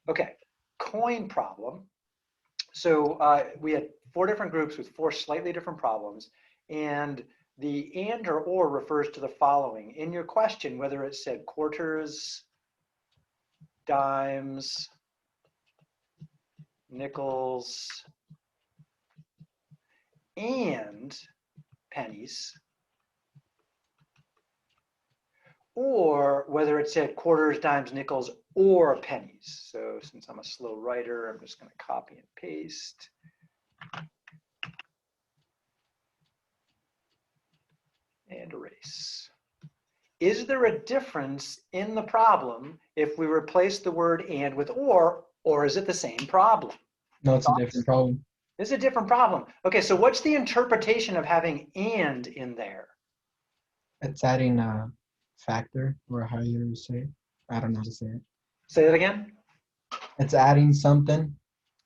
Okay, coin problem. So we had 4 different groups with 4 slightly different problems, and the and or refers to the following. In your question, whether it said quarters, dimes, nickels, and pennies, or whether it said quarters, dimes, nickels, or pennies. So since I'm a slow writer, I'm just going to copy and paste. And erase. Is there a difference in the problem if we replace the word and with or is it the same problem? No, it's a different problem. It's a different problem. Okay, so what's the interpretation of having and in there? It's adding a factor, or how you say it. I don't know how to say it. Say that again. It's adding something.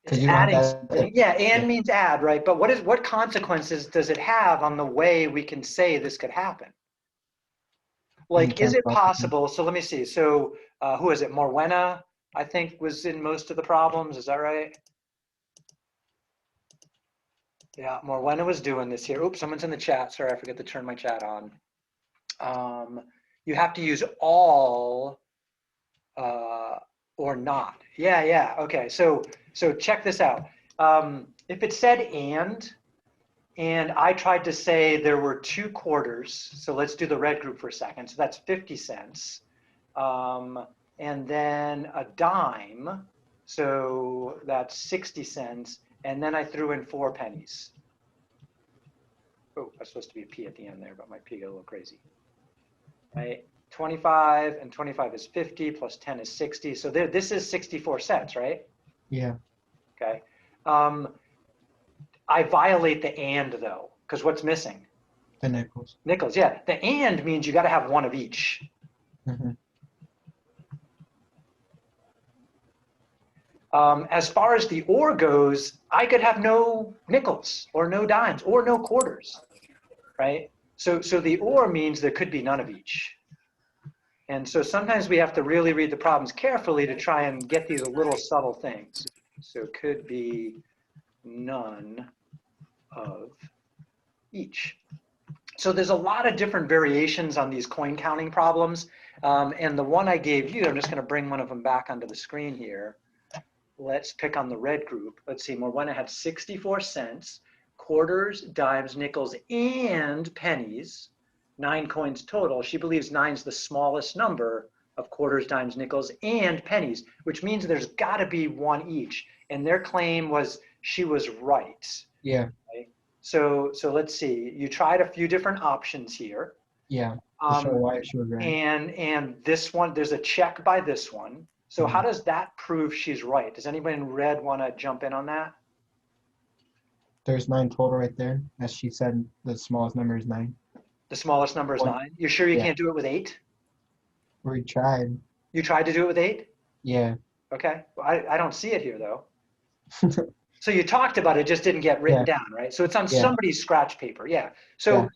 It's You don't adding have something. Yeah, and means add, right? But what consequences does it have on the way we can say this could happen? Like, is it possible? So let me see. So who is it? Morwenna, I think, was in most of the problems. Is that right? Yeah, Morwenna was doing this here. Oops, someone's in the chat. Sorry, I forgot to turn my chat on. You have to use all or not. Yeah. Okay, so check this out. If it said and I tried to say there were 2 quarters, so let's do the red group for a second. So that's 50 cents. And then a dime, so that's 60 cents. And then I threw in 4 pennies. Oh, that's supposed to be a P at the end there, but my P got a little crazy. Right? 25 and 25 is 50 plus 10 is 60. So there, this is 64 cents, right? Yeah. Okay. I violate the and though, because what's missing? The nickels. Nickels, yeah. The and means you got to have one of each. Mm-hmm. As far as the or goes, I could have no nickels or no dimes or no quarters, right? So the or means there could be none of each. And so sometimes we have to really read the problems carefully to try and get these little subtle things. So it could be none of each. So there's a lot of different variations on these coin counting problems. And the one I gave you, I'm just going to bring one of them back onto the screen here. Let's pick on the red group. Let's see, Morwenna had 64 cents, quarters, dimes, nickels, and pennies, 9 coins total. She believes 9's the smallest number of quarters, dimes, nickels, and pennies, which means there's got to be one each. And their claim was she was right. Yeah. Right? So let's see. You tried a few different options here. Yeah. To show why she was right. And this one, there's a check by this one. So how does that prove she's right? Does anybody in red want to jump in on that? There's 9 total right there. As she said, the smallest number is 9. The smallest number is 9? You're sure you can't do it with 8? We tried. You tried to do it with 8? Yeah. Okay. Well, I don't see it here, though. So you talked about it, just didn't get written down, right? So it's on somebody's scratch paper. Yeah. So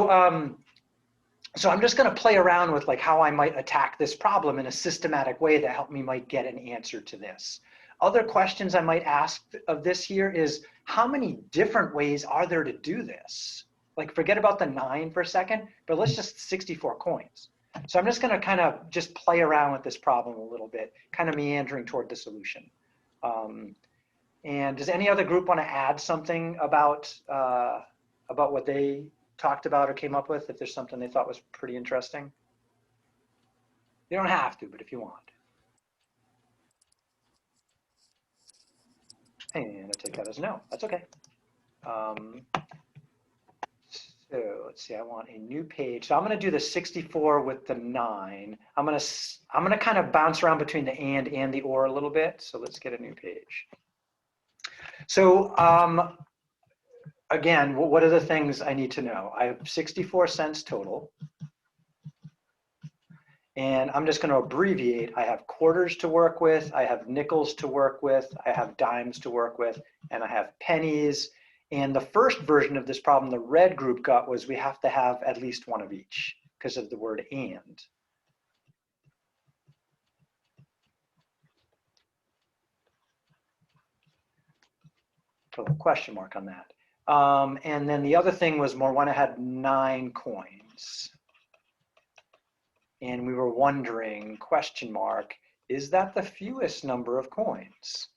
I'm just going to play around with like how I might attack this problem in a systematic way that help me might get an answer to this. Other questions I might ask of this here is, how many different ways are there to do this? Like, forget about the 9 for a second, but let's just 64 coins. So I'm just going to kind of just play around with this problem a little bit, kind of meandering toward the solution. And does any other group want to add something about what they talked about or came up with, if there's something they thought was pretty interesting? You don't have to, but if you want. And I take that as no, that's okay. So let's see, I want a new page. So I'm going to do the 64 with the 9. I'm going to kind of bounce around between the and the or a little bit. So let's get a new page. So again, what are the things I need to know? I have 64 cents total. And I'm just going to abbreviate. I have quarters to work with, I have nickels to work with, I have dimes to work with, and I have pennies. And the first version of this problem the red group got was we have to have at least one of each because of the word and. put a little question mark on that. And then the other thing was more when I had 9 coins. And we were wondering, question mark, is that the fewest number of coins?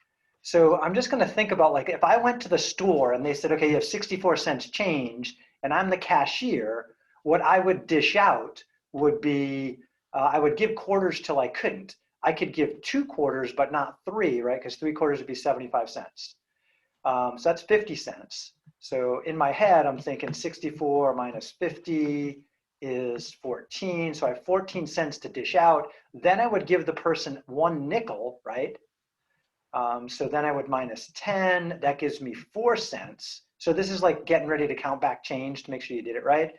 So I'm just going to think about, like, if I went to the store and they said, okay, you have 64 cents change, and I'm the cashier, what I would dish out would be, I would give quarters till I couldn't. I could give 2 quarters, but not 3, right? Because 3 quarters would be 75 cents. So that's 50 cents. So in my head, I'm thinking 64 minus 50 is 14. So I have 14 cents to dish out. Then I would give the person 1 nickel, right? So then I would minus 10. That gives me 4 cents. So this is like getting ready to count back change to make sure you did it right.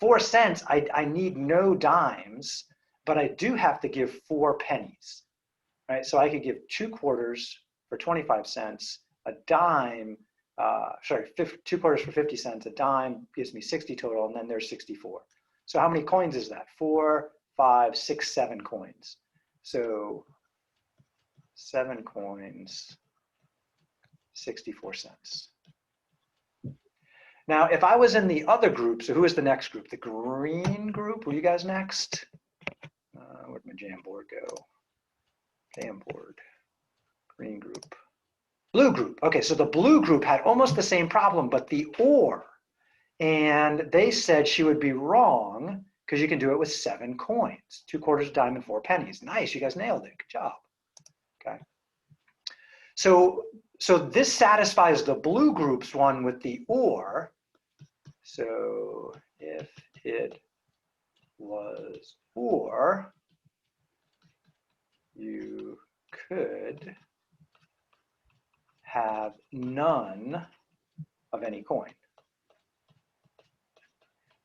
4 cents, I need no dimes, but I do have to give 4 pennies, right? So I could give 2 quarters for 25 cents, a dime, 2 quarters for 50 cents, a dime gives me 60 total, and then there's 64. So how many coins is that? 4, 5, 6, 7 coins. So 7 coins, 64 cents. Now, if I was in the other group, so who is the next group? The green group, were you guys next? Where'd my Jamboard go? Jamboard, green group. Blue group, okay, so the blue group had almost the same problem, but the or. And they said she would be wrong because you can do it with 7 coins, 2 quarters, a dime, and 4 pennies. Nice, you guys nailed it, good job. Okay. So this satisfies the blue group's one with the or. So if it was or, you could have none of any coin.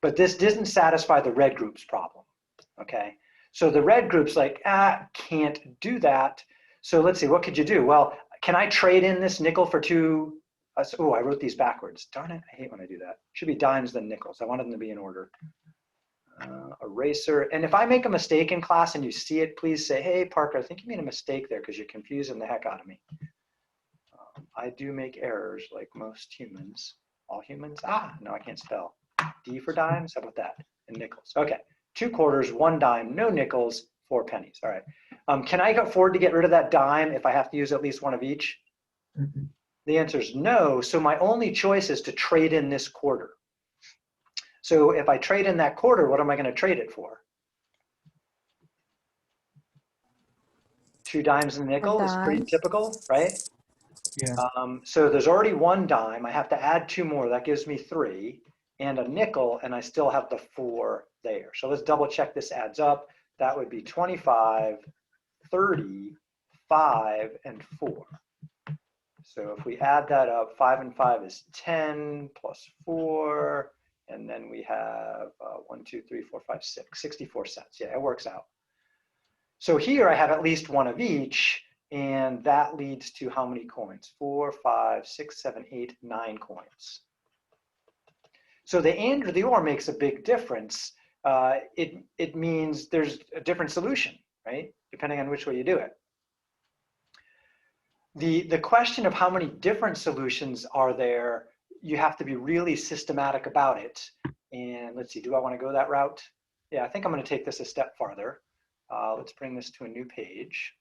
But this doesn't satisfy the red group's problem, okay? So the red group's like, can't do that. So let's see, what could you do? Well, can I trade in this nickel for 2? Oh, I wrote these backwards. Darn it, I hate when I do that. Should be dimes then nickels. I wanted them to be in order. Eraser. And if I make a mistake in class and you see it, please say, hey, Parker, I think you made a mistake there because you're confusing the heck out of me. I do make errors like most humans. All humans? No, I can't spell. D for dimes? How about that? And nickels. Okay. 2 quarters, 1 dime, no nickels, 4 pennies. All right. Can I afford to get rid of that dime if I have to use at least 1 of each? Mm-hmm. The answer is no. So my only choice is to trade in this quarter. So if I trade in that quarter, what am I going to trade it for? 2 dimes and a nickel is pretty typical, right? Yeah. So there's already 1 dime. I have to add 2 more. That gives me 3. And a nickel, and I still have the 4 there. So let's double check this adds up. That would be 25, 30, 5, and 4. So if we add that up, 5 and 5 is 10 plus 4. And then we have 1, 2, 3, 4, 5, 6, 64 cents. Yeah, it works out. So here I have at least 1 of each, and that leads to how many coins? 4, 5, 6, 7, 8, 9 coins. So the and or the or makes a big difference. It means there's a different solution, right? Depending on which way you do it. The question of how many different solutions are there, you have to be really systematic about it. And let's see, do I want to go that route? Yeah, I think I'm going to take this a step farther. Let's bring this to a new page.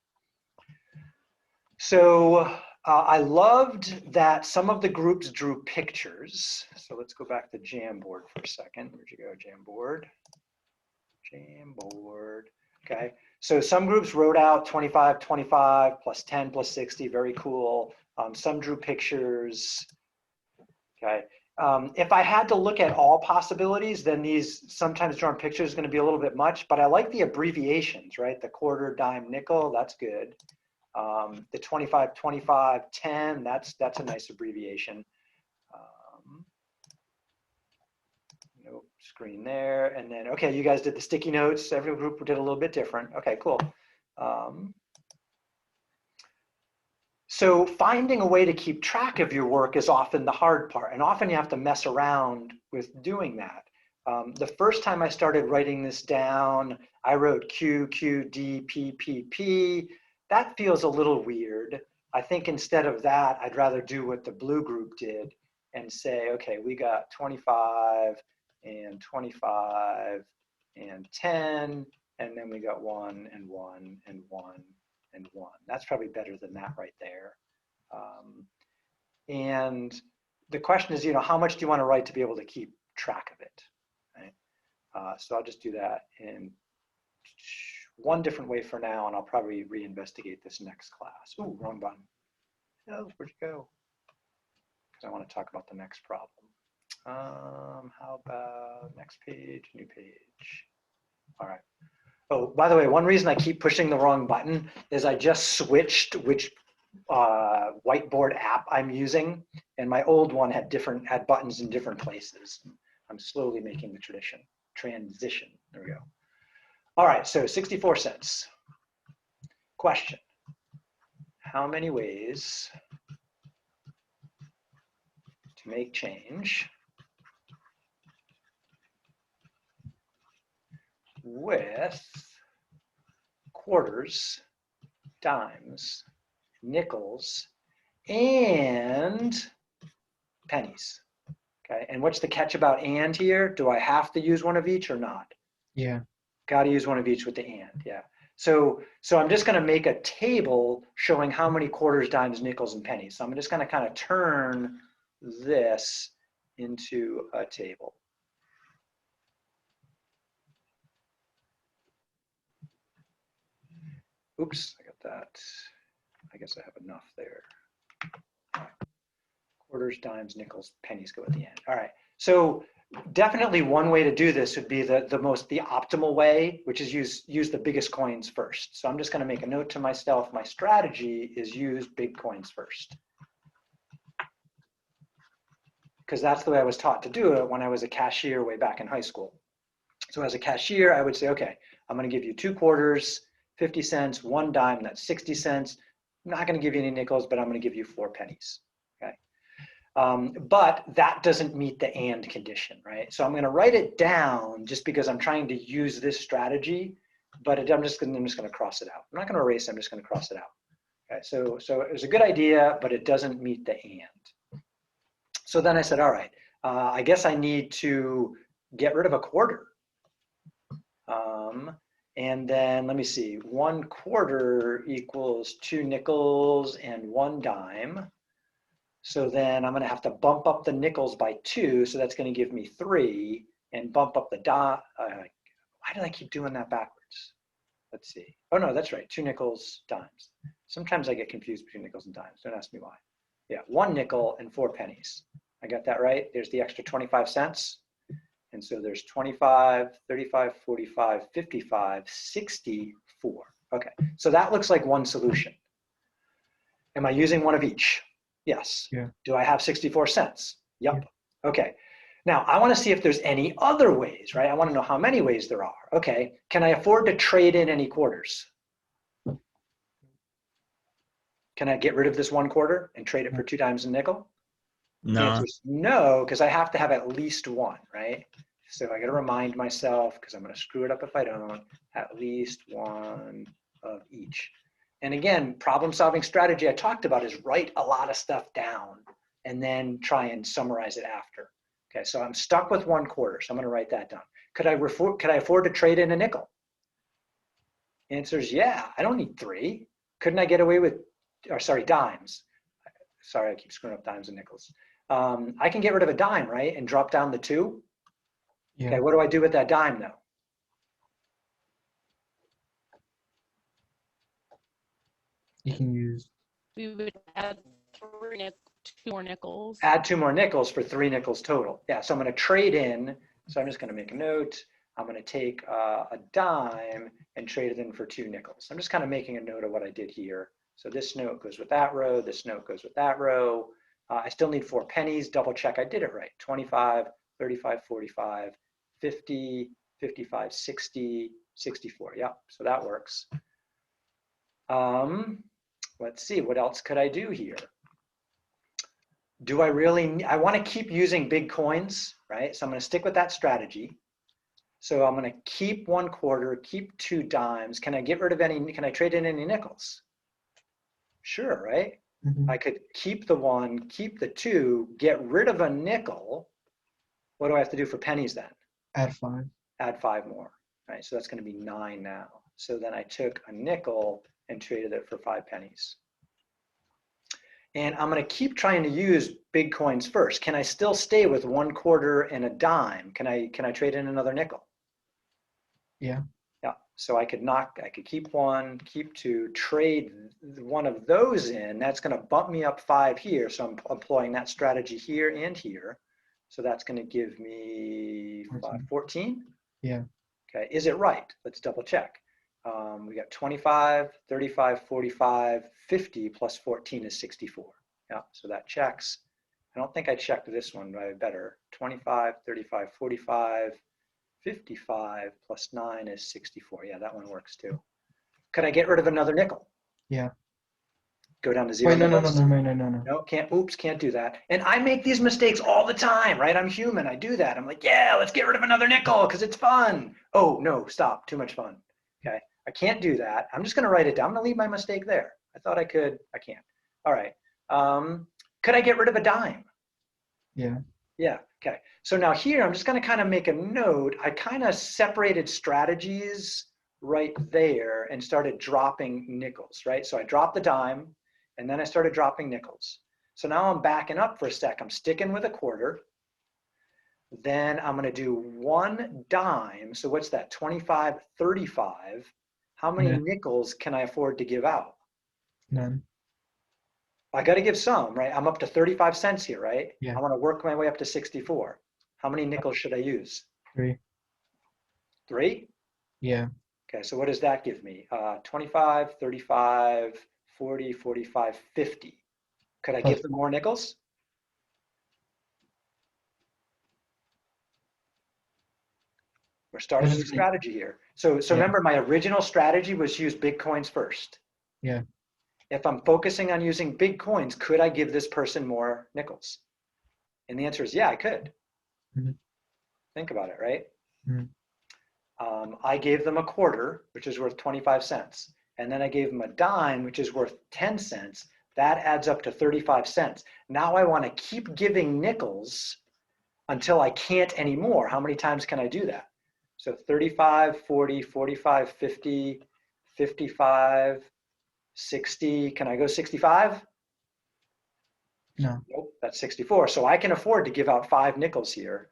So I loved that some of the groups drew pictures. So let's go back to Jamboard for a second. Where'd you go, Jamboard? Jamboard. Okay. So some groups wrote out 25, 25, plus 10, plus 60. Very cool. Some drew pictures. Okay. If I had to look at all possibilities, then these sometimes drawn pictures is going to be a little bit much, but I like the abbreviations, right? The quarter, dime, nickel, that's good. The 25, 25, 10, that's a nice abbreviation. No screen there. And then, okay, you guys did the sticky notes. Every group did a little bit different. Okay, cool. So finding a way to keep track of your work is often the hard part. And often you have to mess around with doing that. The first time I started writing this down, I wrote Q, Q, D, P, P, P. That feels a little weird. I think instead of that, I'd rather do what the blue group did and say, okay, we got 25 and 25 and 10, and then we got 1 and 1 and 1 and 1. That's probably better than that right there. And the question is, how much do you want to write to be able to keep track of it, right? So I'll just do that in one different way for now, and I'll probably reinvestigate this next class. Ooh, wrong button. Oh, where'd you go? Because I want to talk about the next problem. How about next page, new page? All right. Oh, by the way, one reason I keep pushing the wrong button is I just switched which whiteboard app I'm using, and my old one had buttons in different places. I'm slowly making the transition. There we go. All right, so 64 cents. Question: how many ways to make change with quarters, dimes, nickels, and pennies? Okay, and what's the catch about and here? Do I have to use one of each or not? Yeah. Got to use one of each with the and, yeah. So I'm just going to make a table showing how many quarters, dimes, nickels, and pennies. So I'm just going to kind of turn this into a table. Oops, I got that. I guess I have enough there. All right. Quarters, dimes, nickels, pennies go at the end. All right. So definitely one way to do this would be the optimal way, which is use the biggest coins first. So I'm just going to make a note to myself. My strategy is use big coins first, because that's the way I was taught to do it when I was a cashier way back in high school. So as a cashier, I would say, okay, I'm going to give you 2 quarters, 50 cents, 1 dime, that's 60 cents. I'm not going to give you any nickels, but I'm going to give you 4 pennies. Okay. But that doesn't meet the and condition, right? So I'm going to write it down just because I'm trying to use this strategy, but I'm just going to cross it out. I'm not going to erase it, I'm just going to cross it out. Okay, so it was a good idea, but it doesn't meet the and. So then I said, all right, I guess I need to get rid of a quarter. And then let me see, 1 quarter equals 2 nickels and 1 dime. So then I'm going to have to bump up the nickels by 2. So that's going to give me 3, and bump up the dime. Why did I keep doing that backwards? Let's see. Oh, no, that's right. 2 nickels, dimes. Sometimes I get confused between nickels and dimes. Don't ask me why. Yeah, 1 nickel and 4 pennies. I got that right. There's the extra 25 cents. And so there's 25, 35, 45, 55, 64. Okay, so that looks like one solution. Am I using one of each? Yes. Yeah. Do I have 64 cents? Yep. Yeah. Okay. Now I want to see if there's any other ways, right? I want to know how many ways there are. Okay. Can I afford to trade in any quarters? Can I get rid of this 1 quarter and trade it for 2 dimes and nickel? No. The answer is no, because I have to have at least 1, right? So I got to remind myself, because I'm going to screw it up if I don't, at least 1 of each. And again, problem solving strategy I talked about is write a lot of stuff down and then try and summarize it after. Okay, so I'm stuck with 1 quarter, so I'm going to write that down. Could I afford to trade in a nickel? Answer is yeah, I don't need 3. Couldn't I get away with, or sorry, dimes. Sorry, I keep screwing up dimes and nickels. I can get rid of a dime, right, and drop down the 2. Yeah. Okay, what do I do with that dime though? You can use. We would add 2 more nickels. Add 2 more nickels for 3 nickels total. Yeah, so I'm going to trade in. So I'm just going to make a note. I'm going to take a dime and trade it in for 2 nickels. I'm just kind of making a note of what I did here. So this note goes with that row. This note goes with that row. I still need 4 pennies. Double check I did it right. 25, 35, 45, 50, 55, 60, 64. Yep, so that works. Let's see, what else could I do here? Do I really, I want to keep using big coins, right? So I'm going to stick with that strategy. So I'm going to keep 1 quarter, keep 2 dimes. Can I get rid of any, can I trade in any nickels? Sure, right? Mhm. I could keep the 1, keep the 2, get rid of a nickel. What do I have to do for pennies then? Add 5. Add 5 more, right? So that's going to be 9 now. So then I took a nickel and traded it for 5 pennies. And I'm going to keep trying to use big coins first. Can I still stay with 1 quarter and a dime? Can I trade in another nickel? Yeah. Yeah. So I could keep 1, keep 2, trade one of those in. That's going to bump me up 5 here. So I'm employing that strategy here and here. So that's going to give me 14. Yeah. Okay. Is it right? Let's double check. We got 25, 35, 45, 50 plus 14 is 64. Yeah, so that checks. I don't think I checked this one, but I better. 25, 35, 45, 55 plus 9 is 64. Yeah, that one works too. Could I get rid of another nickel? Yeah. Go down to 0 Wait, no. nickels? No. No, can't. Oops, can't do that. And I make these mistakes all the time, right? I'm human. I do that. I'm like, yeah, let's get rid of another nickel because it's fun. Oh, no, stop. Too much fun. Okay. I can't do that. I'm just going to write it down. I'm going to leave my mistake there. I thought I could. I can't. All right. Could I get rid of a dime? Yeah. Yeah. Okay. So now here, I'm just going to kind of make a note. I kind of separated strategies right there and started dropping nickels, right? So I dropped the dime and then I started dropping nickels. So now I'm backing up for a sec. I'm sticking with a quarter. Then I'm going to do 1 dime. So what's that? 25, 35. How many Yeah. nickels can I afford to give out? None. I got to give some, right? I'm up to 35 cents here, right? Yeah. I want to work my way up to 64. How many nickels should I use? 3. 3? Yeah. Okay, so what does that give me? 25, 35, 40, 45, 50. Could I Plus give them more nickels? We're starting a new strategy here. So Yeah. remember, my original strategy was use big coins first. Yeah. If I'm focusing on using big coins, could I give this person more nickels? And the answer is yeah, I could. Mhm. Think about it, right? Mhm. I gave them a quarter, which is worth 25 cents. And then I gave them a dime, which is worth 10 cents. That adds up to 35 cents. Now I want to keep giving nickels until I can't anymore. How many times can I do that? So 35, 40, 45, 50, 55, 60. Can I go 65? No. Nope, that's 64. So I can afford to give out 5 nickels here.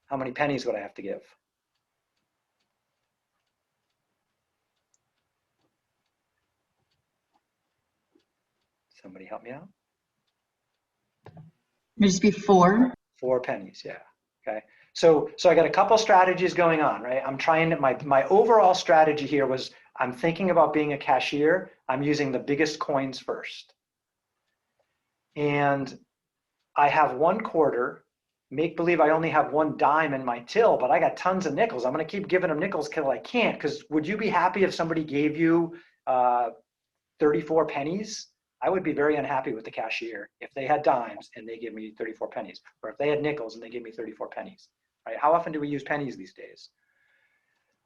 How many pennies would I have to give? Somebody help me out. It'd just be 4. 4 pennies, yeah. Okay. So I got a couple strategies going on, right? I'm trying to, my overall strategy here was I'm thinking about being a cashier. I'm using the biggest coins first. And I have 1 quarter, make believe I only have 1 dime in my till, but I got tons of nickels. I'm going to keep giving them nickels till I can't, because would you be happy if somebody gave you 34 pennies? I would be very unhappy with the cashier if they had dimes and they give me 34 pennies, or if they had nickels and they give me 34 pennies, right? How often do we use pennies these days?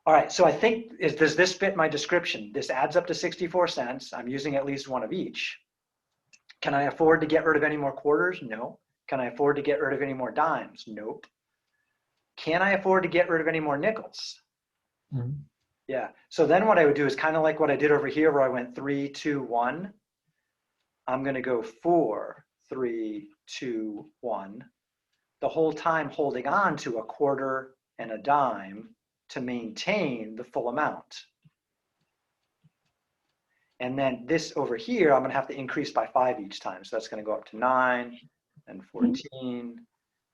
All right, so I think, does this fit my description? This adds up to 64 cents. I'm using at least 1 of each. Can I afford to get rid of any more quarters? No. Can I afford to get rid of any more dimes? Nope. Can I afford to get rid of any more nickels? Mm-hmm. Yeah. So then what I would do is kind of like what I did over here where I went 3, 2, 1. I'm going to go 4, 3, 2, 1. The whole time holding on to a quarter and a dime to maintain the full amount. And then this over here, I'm going to have to increase by 5 each time. So that's going to go up to 9 and 14.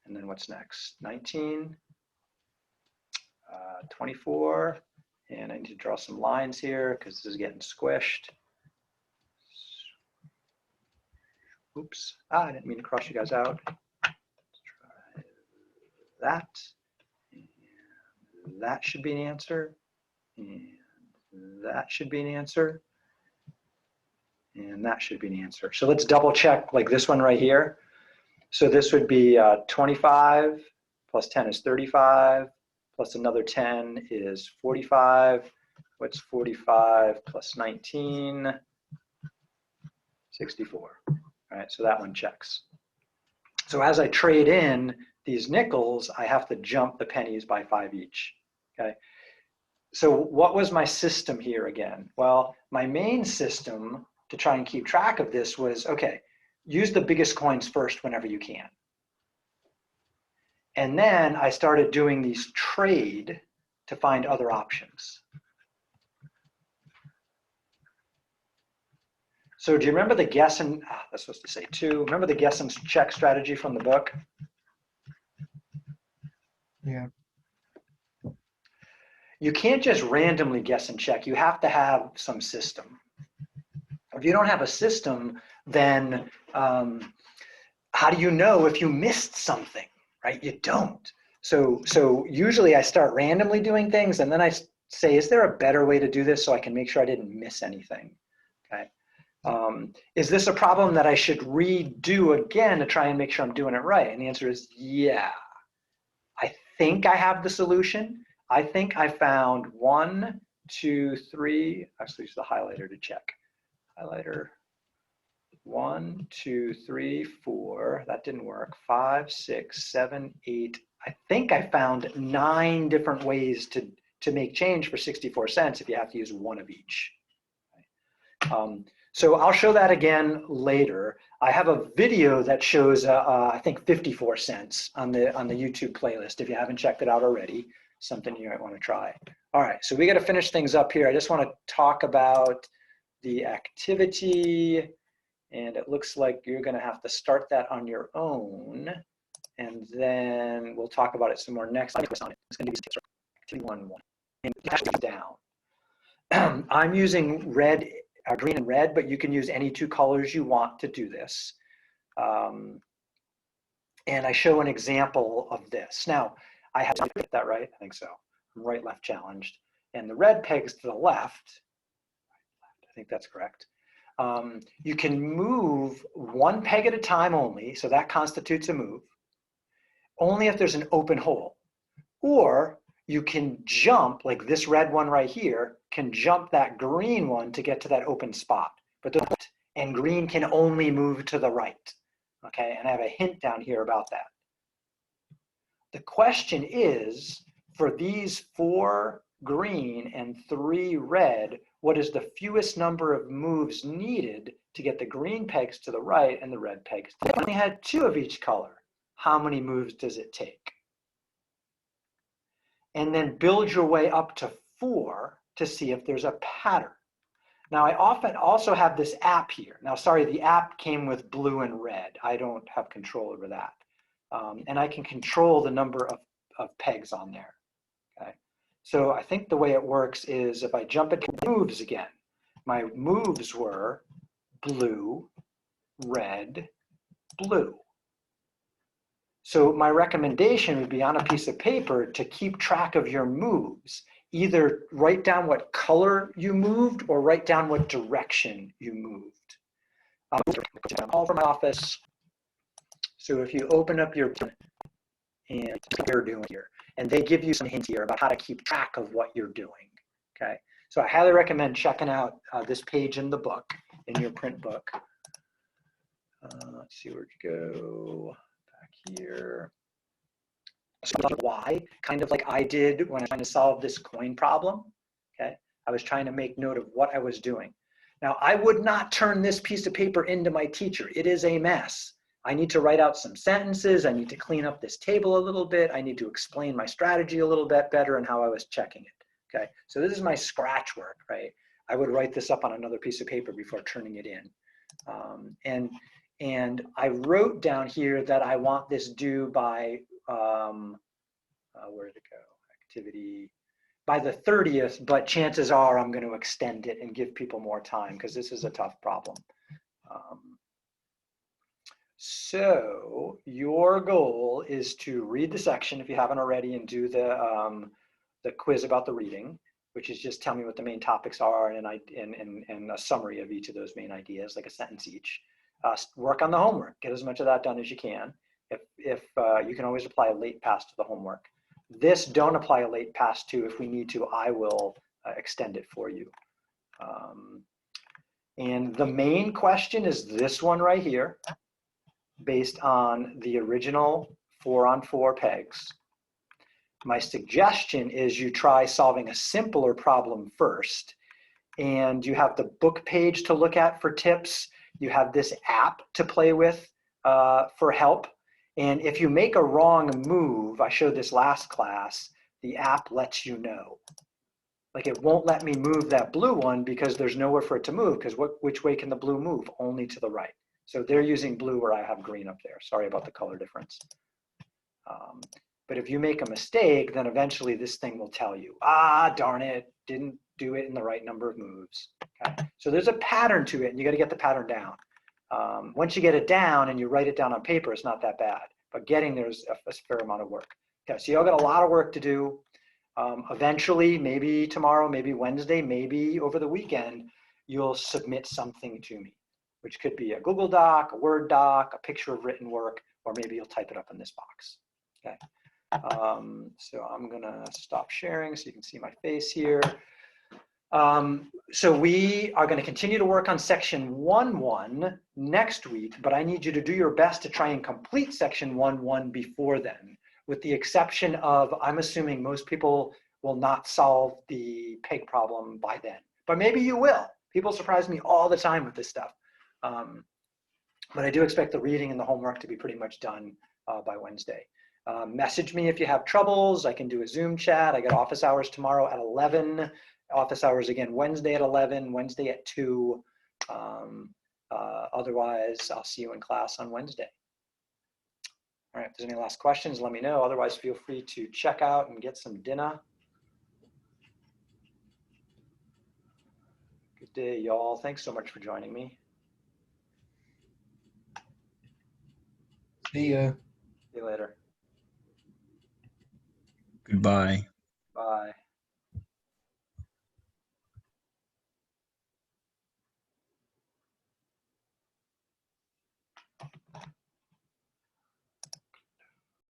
And then what's next? 19, 24. And I need to draw some lines here because this is getting squished. Oops. I didn't mean to cross you guys out. Let's try that. And that should be an answer. And that should be an answer. And that should be an answer. So let's double check like this one right here. So this would be 25 plus 10 is 35, plus another 10 is 45. What's 45 plus 19? 64. All right, so that one checks. So as I trade in these nickels, I have to jump the pennies by 5 each. Okay. So what was my system here again? Well, my main system to try and keep track of this was, okay, use the biggest coins first whenever you can. And then I started doing these trade to find other options. So do you remember the guess and, that's supposed to say 2, remember the guess and check strategy from the book? Yeah. You can't just randomly guess and check. You have to have some system. If you don't have a system, then how do you know if you missed something, right? You don't. So usually I start randomly doing things, and then I say, is there a better way to do this so I can make sure I didn't miss anything, okay? Is this a problem that I should redo again to try and make sure I'm doing it right? And the answer is yeah. I think I have the solution. I think I found 1, 2, 3, actually use the highlighter to check. Highlighter, 1, 2, 3, 4, that didn't work. 5, 6, 7, 8. I think I found 9 different ways to make change for 64 cents if you have to use one of each. So I'll show that again later. I have a video that shows, I think 54 cents on the YouTube playlist. If you haven't checked it out already, something you might want to try. All right, so we got to finish things up here. I just want to talk about the activity, and it looks like you're going to have to start that on your own, and then we'll talk about it some more next time. It's going to be activity 1-1, and it down. I'm using red. Green and red, but you can use any 2 colors you want to do this. And I show an example of this. Now, I have to get that right, I think so. I'm right, left challenged. And the red pegs to the left, I think that's correct. You can move 1 peg at a time only, so that constitutes a move, only if there's an open hole. Or you can jump, like this red one right here, can jump that green one to get to that open spot. And green can only move to the right. Okay, and I have a hint down here about that. The question is, for these 4 green and 3 red, what is the fewest number of moves needed to get the green pegs to the right and the red pegs to the left? I only had 2 of each color. How many moves does it take? And then build your way up to 4 to see if there's a pattern. Now, I often also have this app here. Now, sorry, the app came with blue and red. I don't have control over that. And I can control the number of pegs on there, okay? So I think the way it works is if I jump into moves again, my moves were blue, red, blue. So my recommendation would be on a piece of paper to keep track of your moves. Either write down what color you moved or write down what direction you moved. Call from my office. So if you open up your and what you're doing here, and they give you some hints here about how to keep track of what you're doing. Okay, so I highly recommend checking out this page in the book, in your print book. Let's see where to go. Here. So why, kind of like I did when I was trying to solve this coin problem, okay? I was trying to make note of what I was doing. Now, I would not turn this piece of paper into my teacher. It is a mess. I need to write out some sentences. I need to clean up this table a little bit. I need to explain my strategy a little bit better and how I was checking it, okay? So this is my scratch work, right? I would write this up on another piece of paper before turning it in. And I wrote down here that I want this due by, where did it go? Activity, by the 30th, but chances are I'm going to extend it and give people more time because this is a tough problem. So your goal is to read the section if you haven't already and do the quiz about the reading, which is just tell me what the main topics are and a summary of each of those main ideas, like a sentence each. Work on the homework. Get as much of that done as you can. If you can always apply a late pass to the homework. This don't apply a late pass to. If we need to, I will extend it for you. And the main question is this one right here, based on the original 4-on-4 pegs. My suggestion is you try solving a simpler problem first, and you have the book page to look at for tips. You have this app to play with for help. And if you make a wrong move, I showed this last class, the app lets you know. Like it won't let me move that blue one because there's nowhere for it to move, because which way can the blue move? Only to the right. So they're using blue where I have green up there. Sorry about the color difference. But if you make a mistake, then eventually this thing will tell you, ah, darn it, didn't do it in the right number of moves. Okay? So there's a pattern to it, and you got to get the pattern down. Once you get it down and you write it down on paper, it's not that bad. But getting there's a fair amount of work. Okay, so y'all got a lot of work to do. Eventually, maybe tomorrow, maybe Wednesday, maybe over the weekend, you'll submit something to me, which could be a Google Doc, a Word doc, a picture of written work, or maybe you'll type it up in this box. Okay. So I'm gonna stop sharing so you can see my face here. So we are going to continue to work on section 1.1 next week, but I need you to do your best to try and complete section 1.1 before then, with the exception of, I'm assuming most people will not solve the peg problem by then, but maybe you will. People surprise me all the time with this stuff. But I do expect the reading and the homework to be pretty much done by Wednesday. Message me if you have troubles. I can do a Zoom chat. I got office hours tomorrow at 11. Office hours again Wednesday at 11, Wednesday at 2. Otherwise, I'll see you in class on Wednesday. All right, if there's any last questions, let me know. Otherwise, feel free to check out and get some dinner. Good day, y'all. Thanks so much for joining me. See ya. See you later. Goodbye. Bye.